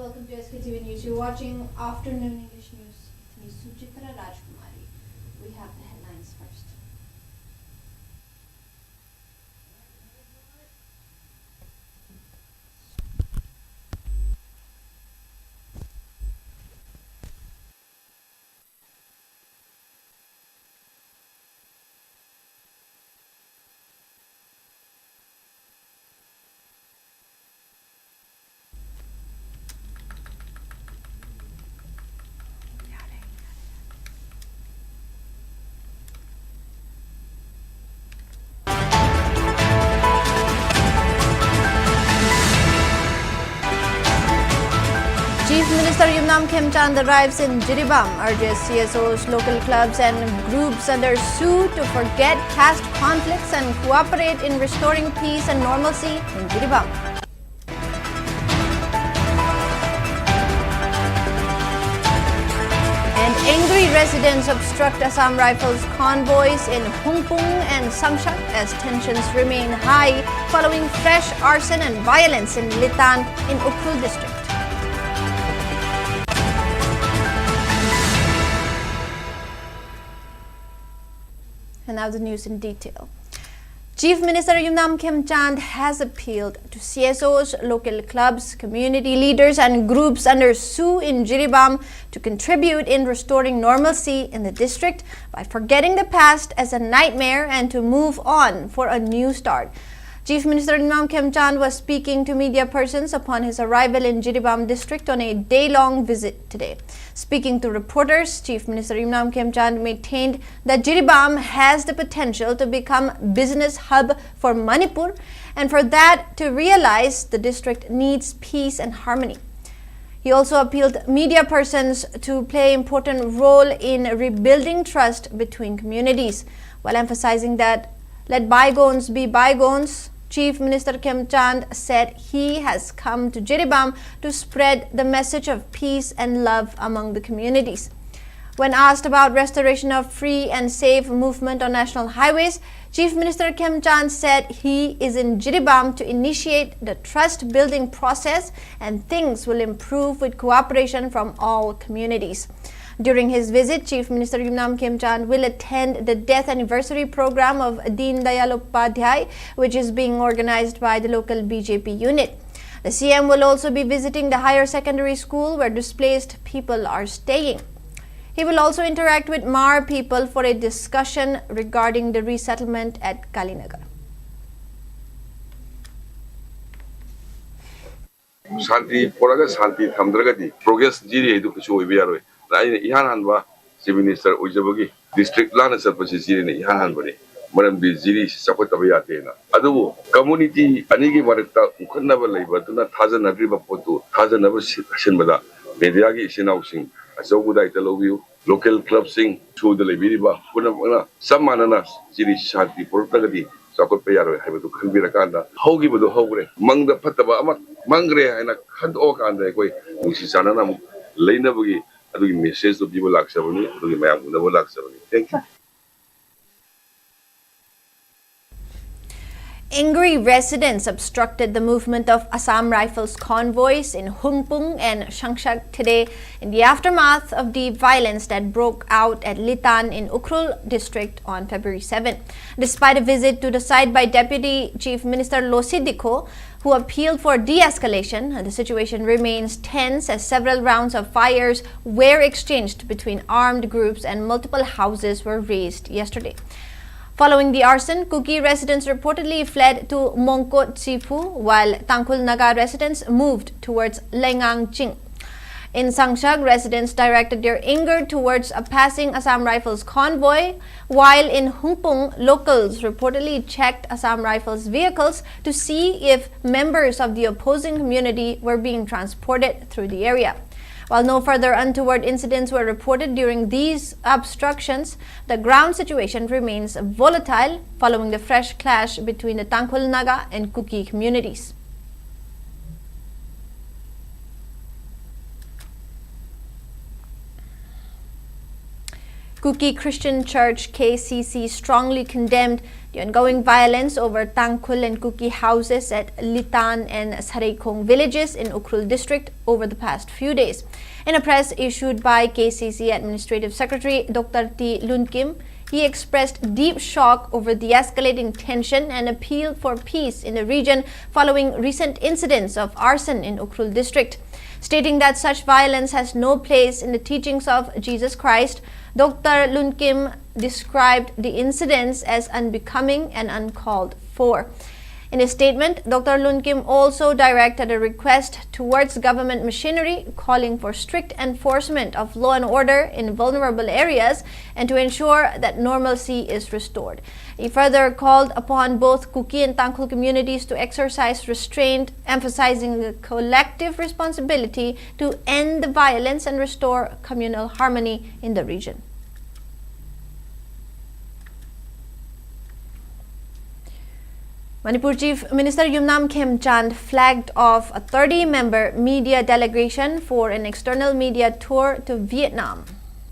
welcome to Sktv'S News. You're watching Afternoon English News. It's me, Suchitra Rajkumari. We have the headlines first. Chief Minister Yumnam Khemchand arrives in Jiribam, urges CSOs, local clubs and groups under sue to forget caste conflicts and cooperate in restoring peace and normalcy in Jiribam. And angry residents obstruct Assam Rifles convoys in Hungpung and Sangshak as tensions remain high following fresh arson and violence in Litan in Ukrul district. And now the news in detail. Chief Minister Yumnam Khemchand has appealed to CSOs, local clubs, community leaders and groups under sue in Jiribam to contribute in restoring normalcy in the district by forgetting the past as a nightmare and to move on for a new start. Chief Minister Yumnam Khemchand was speaking to media persons upon his arrival in Jiribam district on a day-long visit today. Speaking to reporters, Chief Minister Yumnam Khemchand maintained that Jiribam has the potential to become business hub for Manipur, and for that to realize the district needs peace and harmony. He also appealed media persons to play an important role in rebuilding trust between communities, while emphasizing that let bygones be bygones. Chief Minister Khemchand said he has come to Jiribam to spread the message of peace and love among the communities. When asked about restoration of free and safe movement on national highways, Chief Minister Khemchand said he is in Jiribam to initiate the trust-building process and things will improve with cooperation from all communities. During his visit, Chief Minister Yumnam Khemchand will attend the death anniversary program of Deen Dayal Upadhyay, which is being organized by the local BJP unit. The CM will also be visiting the higher secondary school where displaced people are staying. He will also interact with Mar people for a discussion regarding the resettlement at Kalinagar. Shanti Poraga Shanti Hamdragati, progress Jiri Education Viaro. Ihan Hanba, Chief Minister Ujabagi, District Lana Sapasi in Ihan Hanbani, Madam Jiri Sapatavayatena. Adu, community, Anigi Marata, Ukanava labor, do not Tazan Adriba Potu, Tazan Never Shinbada, Mediagi Shinausing, Asobuda Italovu, local club sing, to the Libiriba, Punamana, some mananas, Jiri Shanti Portagati. Sakot Payaro, have to Kanbirakanda, Hogi with the Hogre, Mang the Pataba, Mangre, and a Kant Okanda, Musisanam, Lena Bugi. Message to people like Thank you. Angry residents obstructed the movement of Assam Rifles convoys in Hungpung and Sangshak today in the aftermath of the violence that broke out at Litan in Ukrul district on February 7. Despite a visit to the site by Deputy Chief Minister Losidiko, who appealed for de-escalation, the situation remains tense as several rounds of fires were exchanged between armed groups and multiple houses were razed yesterday. Following the arson, Kuki residents reportedly fled to Mongkot Sipu, while Tangkhul Naga residents moved towards Lengang Ching. In Sangshak, residents directed their anger towards a passing Assam Rifles convoy, while in Hungpung, locals reportedly checked Assam Rifles vehicles to see if members of the opposing community were being transported through the area. While no further untoward incidents were reported during these obstructions, the ground situation remains volatile following the fresh clash between the Tangkhul Naga and Kuki communities. Kuki Christian Church KCC strongly condemned the ongoing violence over Tangkhul and Kuki houses at Litan and Sareikong villages in Ukrul district over the past few days. In a press issued by KCC Administrative Secretary Dr. T. Lunkim, he expressed deep shock over the escalating tension and appealed for peace in the region following recent incidents of arson in Ukrul district. Stating that such violence has no place in the teachings of Jesus Christ, Dr. Lunkim described the incidents as unbecoming and uncalled for. In his statement, Dr. Lunkim also directed a request towards government machinery calling for strict enforcement of law and order in vulnerable areas and to ensure that normalcy is restored. He further called upon both Kuki and Tangkhul communities to exercise restraint, emphasizing the collective responsibility to end the violence and restore communal harmony in the region. Manipur Chief Minister Yumnam Khemchand flagged off a 30-member media delegation for an external media tour to Vietnam.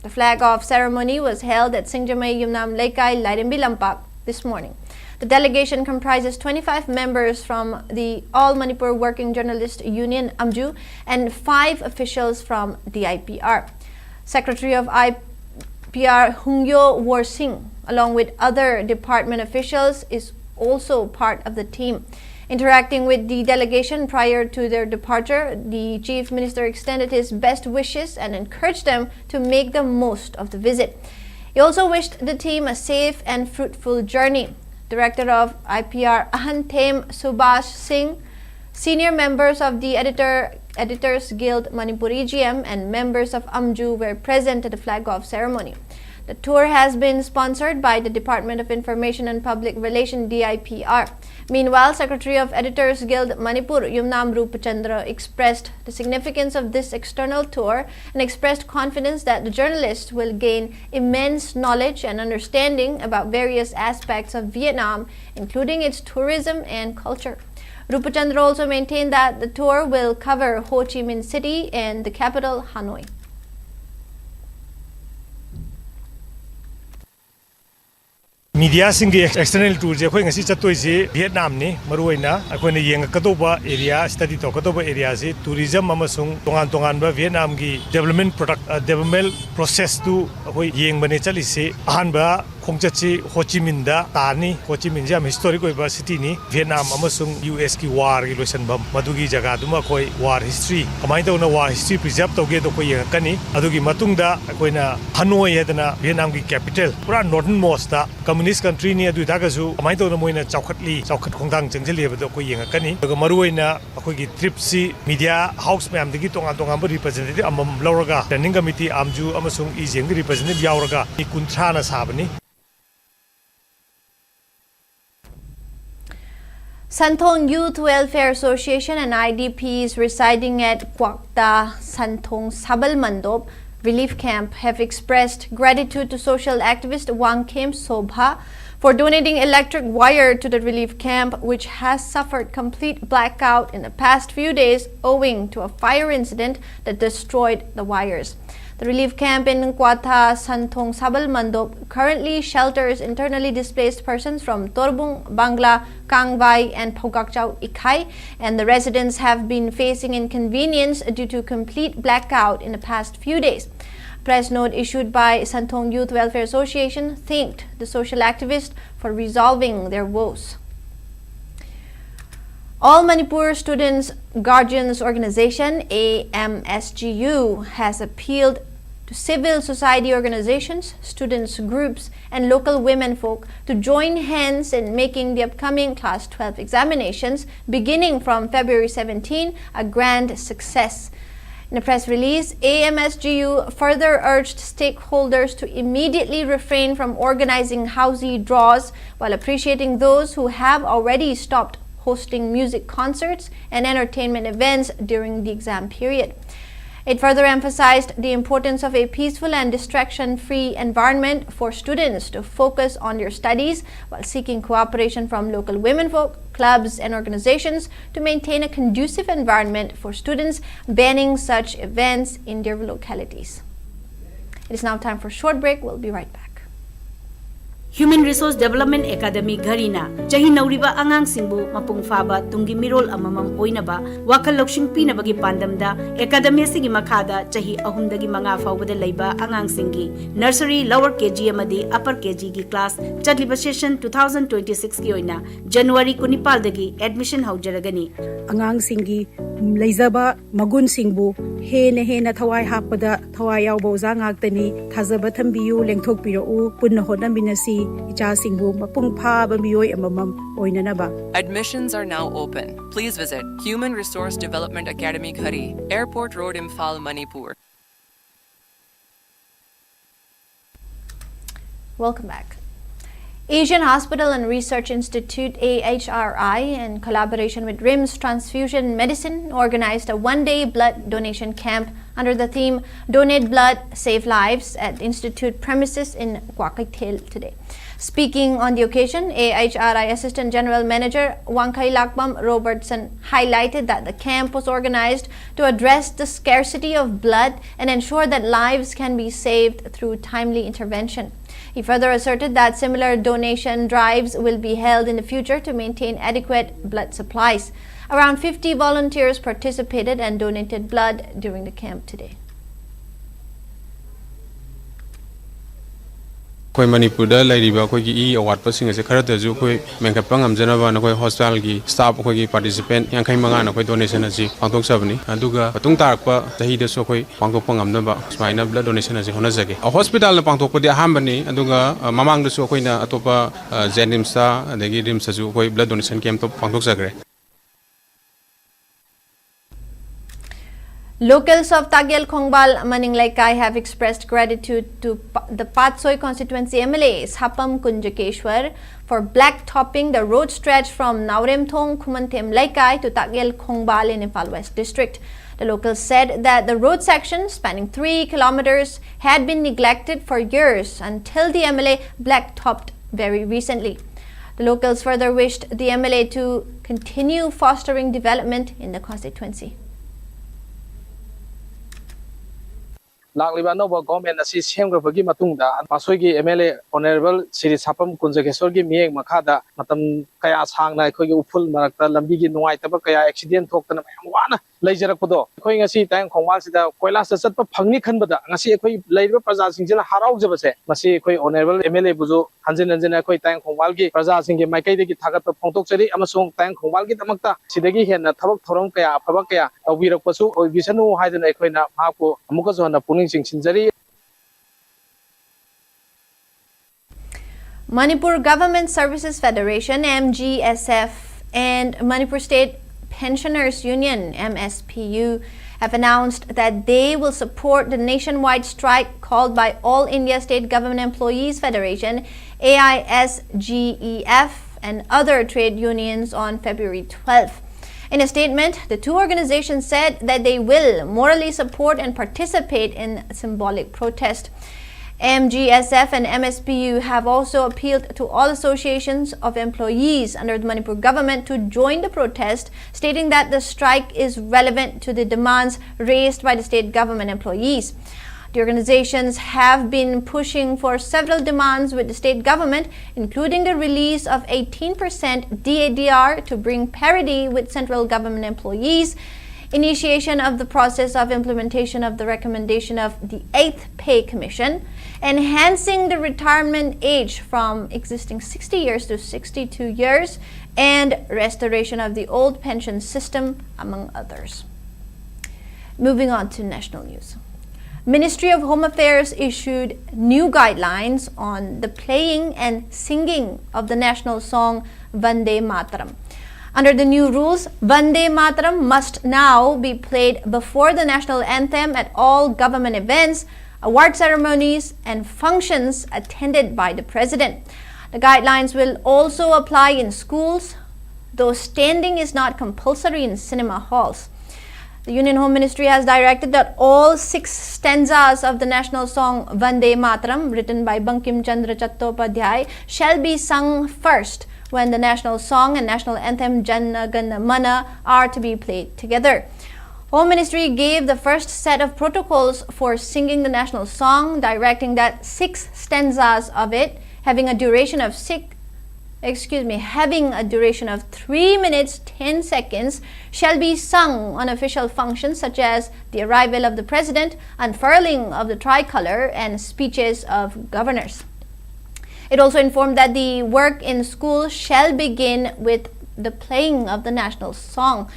The flag-off ceremony was held at Singjamay Yumnam Laikai Lairimbi Lampak this morning. The delegation comprises 25 members from the All Manipur Working Journalist Union AMJU and 5 officials from the IPR. Secretary of IPR Hungyo Warsing, along with other department officials, is also part of the team. Interacting with the delegation prior to their departure, the Chief Minister extended his best wishes and encouraged them to make the most of the visit. He also wished the team a safe and fruitful journey. Director of IPR Ahanthem Subhash Singh, senior members of the Editors Guild Manipuri GM and members of AMJU were present at the flag-off ceremony. The tour has been sponsored by the Department of Information and Public Relations DIPR. Meanwhile, Secretary of Editors Guild Manipur Yumnam Rupachandra expressed the significance of this external tour and expressed confidence that the journalists will gain immense knowledge and understanding about various aspects of Vietnam, including its tourism and culture. Rupachandra also maintained that the tour will cover Ho Chi Minh City and the capital Hanoi. Media singi external tour je khoi ngasi chatoi je Vietnam ni maruina akoina yeng katoba area study to katoba area je tourism amasung tongan ba Vietnam gi development process tu khoi yeng bane chali se ahan ba khongchachi Ho Chi Minh da tani Ho Chi Minh jam historic oiba city ni Vietnam amasung US ki war gi loisan bam madugi jaga duma khoi war history kamai to na war history preserve to ge to khoi yeng kani adugi matungda akoina Hanoi hedana Vietnam gi capital pura northernmost da communist country ni adu dagasu kamai to na moina chaukat khongdang changjali hebdo khoi yeng kani daga maruina akhoi gi trip si media house ma'am digi tonga representative amam lauraga planning committee AMJU amasung ijeng gi representative yauraga ni kunthra na sabani. Santhong Youth Welfare Association and IDPs residing at Kwakta Santhong Sabal Mandop Relief Camp have expressed gratitude to social activist Wang Kem Sobha for donating electric wire to the relief camp, which has suffered complete blackout in the past few days owing to a fire incident that destroyed the wires. The relief camp in Kwata Santhong Sabal Mandop currently shelters internally displaced persons from Torbung, Bangla, Kangvai and Phogakchau Ikai, and the residents have been facing inconvenience due to complete blackout in the past few days. A press note issued by Santhong Youth Welfare Association thanked the social activists for resolving their woes. All Manipur Students Guardians Organization AMSGU has appealed to civil society organizations, students groups and local women folk to join hands in making the upcoming Class 12 examinations beginning from February 17 a grand success. In a press release, AMSGU further urged stakeholders to immediately refrain from organizing housey draws while appreciating those who have already stopped hosting music concerts and entertainment events during the exam period. It further emphasized the importance of a peaceful and distraction-free environment for students to focus on their studies while seeking cooperation from local womenfolk, clubs and organizations to maintain a conducive environment for students, banning such events in their localities. It is now time for a short break. We'll be right back. Human Resource Development Academy Garina Chahi Nauriba Angang Singbu Mapung Faba Tungi Mirol Amamam Oinaba Wakal Lokshin Pinabagi Pandamda Academy Sigi Makada Chahi Ahumdagi Manga Fawada Laiba Angang Singi Nursery Lower KG Amadi Upper KG gi class Chatliba session 2026 ki oina January Kunipal dagi admission haujaragani Angang Singi Laizaba Magun Singbu Hena Thawai Hapada Thawai Yaubo Zangaktani Thazaba Thambiyu Lengthok Piro Punna Honambinasi Icha Singbu Mapung Pha Bamioi Amamam Oinanaba. Admissions are now open. Please visit Human Resource Development Academy Khari, Airport Road, Imphal, Manipur. Welcome back. Asian Hospital and Research Institute AHRI, in collaboration with RIMS Transfusion Medicine, organized a one-day blood donation camp under the theme Donate Blood, Save Lives at Institute premises in Kwakaitel today. Speaking on the occasion, AHRI Assistant General Manager Wangkai Lakbam Robertson highlighted that the camp was organized to address the scarcity of blood and ensure that lives can be saved through timely intervention. He further asserted that similar donation drives will be held in the future to maintain adequate blood supplies. Around 50 volunteers participated and donated blood during the camp today. Koi Manipur da lairiba koi gi award pasing ase khara taju koi mengkapang amjana na koi hospital gi staff koi gi participant yang khai manga na koi donation ase pangtok sabni aduga patung tarakpa tahi de so koi pangtok pangamna ba smaina blood donation ase hona jage a hospital na pangtok podi aham bani aduga mamang de so koi na atopa jenims ta adegi rims aju koi blood donation camp to pangtok jagre. Locals of Tagyal Khongbal Maninglaikai have expressed gratitude to the Patsoi constituency MLAs Hapam Kunjakeshwar for blacktopping the road stretch from Nauremthong Kumantem Laikai to Tagyal Khongbal in Imphal West District. The locals said that the road section spanning 3 kilometers had been neglected for years until the MLA blacktopped very recently. The locals further wished the MLA to continue fostering development in the constituency. Lakliba Nova government asi semgrabagi matungda Pasoigi MLA Honorable Siri Sapam Kunjakesorgi Mieng Makada Matam Kaya Sangna Kogi Uful Marakta Lambigi Nuaitaba Kaya accident Tokana Wana Lajarakado Koing asi Tang Kongwasida Koilas Sat Pangni Kanbada Nasi Koi Labor Praza Singila Harau Jabase Masi Koi Honorable MLA Buzo Hansen and Koi Tang Kongwalgi Praza Singi Makai Tagata Pontokseri Amasung Tang Kongwalgi Tamakta Sidagi Hen Tabak Thorom Kaya Pabakaya Awira Pasu or Visanu Haiden Equina Hapo Mukazona Puning Sinjari. Manipur Government Services Federation MGSF and Manipur State Pensioners Union MSPU have announced that they will support the nationwide strike called by All India State Government Employees Federation AISGEF and other trade unions on February 12th. In a statement, the two organizations said that they will morally support and participate in symbolic protest. MGSF and MSPU have also appealed to all associations of employees under the Manipur government to join the protest, stating that the strike is relevant to the demands raised by the state government employees. The organizations have been pushing for several demands with the state government, including the release of 18% DADR to bring parity with central government employees, initiation of the process of implementation of the recommendation of the 8th Pay Commission, enhancing the retirement age from existing 60 years to 62 years, and restoration of the old pension system, among others. Moving on to national news. Ministry of Home Affairs issued new guidelines on the playing and singing of the national song Vande Mataram. Under the new rules, Vande Mataram must now be played before the national anthem at all government events, award ceremonies, and functions attended by the President. The guidelines will also apply in schools, though standing is not compulsory in cinema halls. The Union Home Ministry has directed that all 6 stanzas of the national song Vande Mataram, written by Bankim Chandra Chattopadhyay, shall be sung first when the national song and national anthem Jana Gana Mana are to be played together. Home Ministry gave the first set of protocols for singing the national song, directing that 6 stanzas of it, having a duration of 3 minutes 10 seconds, shall be sung on official functions such as the arrival of the president, unfurling of the tricolor, and speeches of governors. It also informed that the work in school shall begin with the playing of the national song.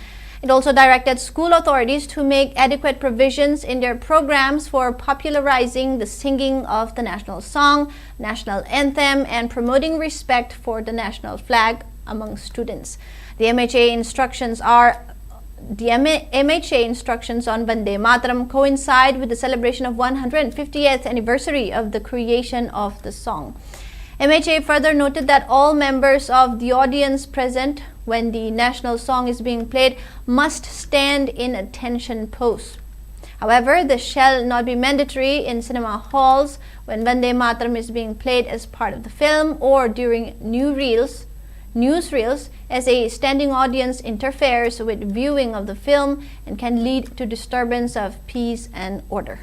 It also directed school authorities to make adequate provisions in their programs for popularizing the singing of the national song, national anthem, and promoting respect for the national flag among students. The MHA instructions on Vande Mataram coincide with the celebration of 150th anniversary of the creation of the song. MHA further noted that all members of the audience present when the national song is being played must stand in attention pose. However, this shall not be mandatory in cinema halls when Vande Mataram is being played as part of the film or during newsreels, as a standing audience interferes with viewing of the film and can lead to disturbance of peace and order.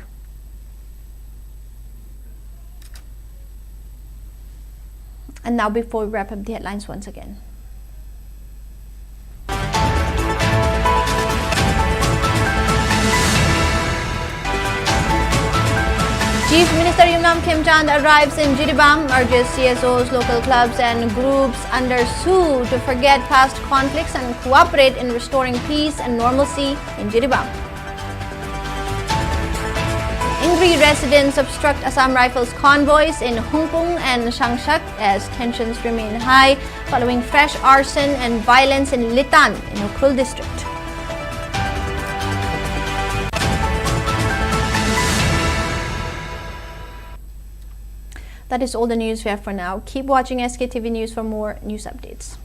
And now, before we wrap up the headlines once again. Chief Minister Yumnam Khemchand arrives in Jiribam, urges CSOs, local clubs and groups under SU to forget past conflicts and cooperate in restoring peace and normalcy in Jiribam. Angry residents obstruct Assam Rifles convoys in Hungpung and Shangshak as tensions remain high following fresh arson and violence in Litan in Ukrul district. That is all the news we have for now. Keep watching SKTV News for more news updates.